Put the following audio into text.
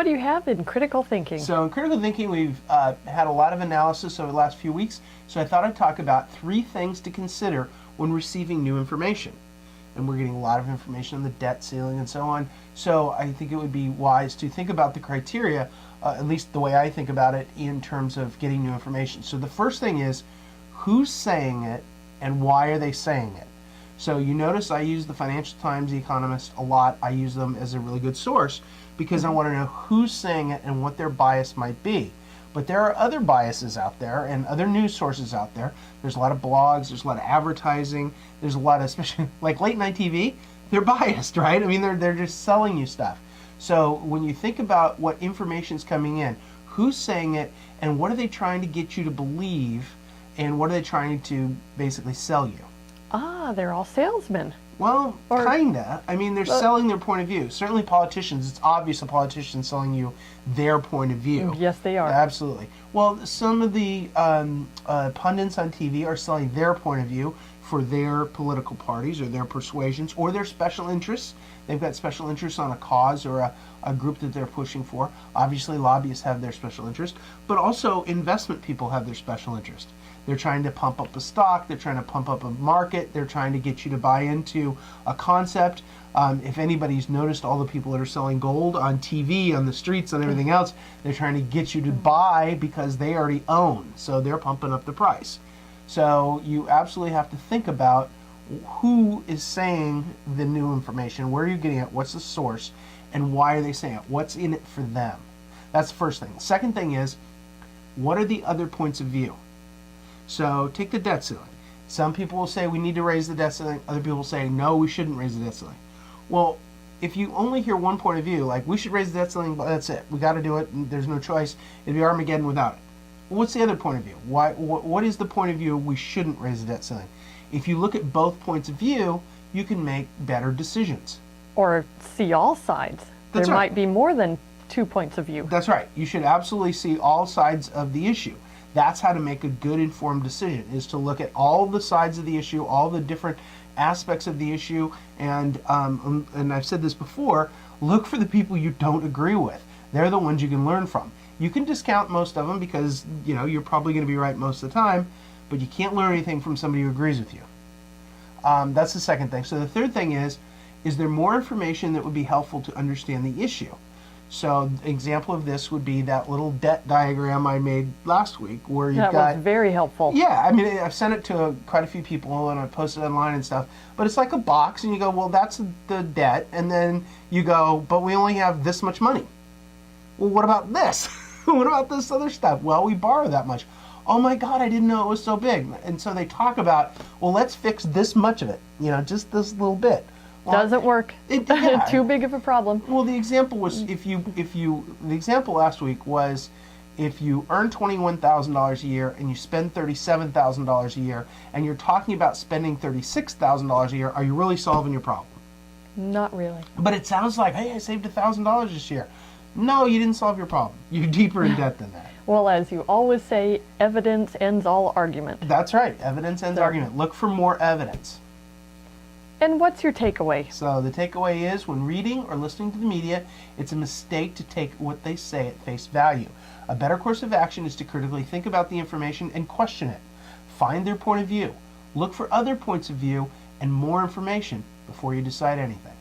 do you have in critical thinking? So in critical thinking, we've had a lot of analysis over the last few weeks, so I thought I'd talk about 3 things to consider when receiving new information. And we're getting a lot of information on the debt ceiling and so on, so I think it would be wise to think about the criteria, at least the way I think about it, in terms of getting new information. So the first thing is, who's saying it and why are they saying it? So you notice I use the Financial Times, The Economist a lot. I use them as a really good source because I want to know who's saying it and what their bias might be. But there are other biases out there and other news sources out there. There's a lot of blogs, there's a lot of advertising, there's a lot of, especially like late night TV, they're biased, right? I mean, they're just selling you stuff. So when you think about what information's coming in, who's saying it and what are they trying to get you to believe and what are they trying to basically sell you? Ah, they're all salesmen. Well, kinda. I mean, they're selling their point of view. Certainly politicians, it's obvious a politician's selling you their point of view. Yes, they are. Absolutely. Well, some of the pundits on TV are selling their point of view for their political parties or their persuasions or their special interests. They've got special interests on a cause or a group that they're pushing for. Obviously, lobbyists have their special interest, but also investment people have their special interest. They're trying to pump up a stock, they're trying to pump up a market, they're trying to get you to buy into a concept. If anybody's noticed all the people that are selling gold on TV, on the streets, on everything else, they're trying to get you to buy because they already own, so they're pumping up the price. So you absolutely have to think about who is saying the new information, where are you getting it, what's the source, and why are they saying it, what's in it for them. That's the first thing. The second thing is, what are the other points of view? So take the debt ceiling. Some people will say we need to raise the debt ceiling. Other people will say no, we shouldn't raise the debt ceiling. Well, if you only hear one point of view, like we should raise the debt ceiling, but that's it. We got to do it. And there's no choice. It'd be Armageddon without it. Well, what's the other point of view? What is the point of view we shouldn't raise the debt ceiling? If you look at both points of view, you can make better decisions. Or see all sides. That's there right. might be more than 2 points of view. That's right. You should absolutely see all sides of the issue. That's how to make a good informed decision, is to look at all the sides of the issue, all the different aspects of the issue, and I've said this before, look for the people you don't agree with. They're the ones you can learn from. You can discount most of them because, you know, you're probably going to be right most of the time, but you can't learn anything from somebody who agrees with you. That's the second thing. So the third thing is there more information that would be helpful to understand the issue? So an example of this would be that little debt diagram I made last week where you've got... That was very helpful. Yeah, I mean, I've sent it to quite a few people and I've posted it online and stuff, but it's like a box and you go, well, that's the debt, and then you go, but we only have this much money. Well, what about this? What about this other stuff? Well, we borrow that much. Oh my God, I didn't know it was so big. And so they talk about, well, let's fix this much of it, you know, just this little bit. Well, doesn't work. Yeah. Too big of a problem. Well, the example was the example last week was if you earn $21,000 a year and you spend $37,000 a year and you're talking about spending $36,000 a year, are you really solving your problem? Not really. But it sounds like, hey, I saved $1,000 this year. No, you didn't solve your problem. You're deeper in debt than that. Well, as you always say, evidence ends all argument. That's right. Evidence ends argument. Look for more evidence. And what's your takeaway? So the takeaway is when reading or listening to the media, it's a mistake to take what they say at face value. A better course of action is to critically think about the information and question it. Find their point of view. Look for other points of view and more information before you decide anything.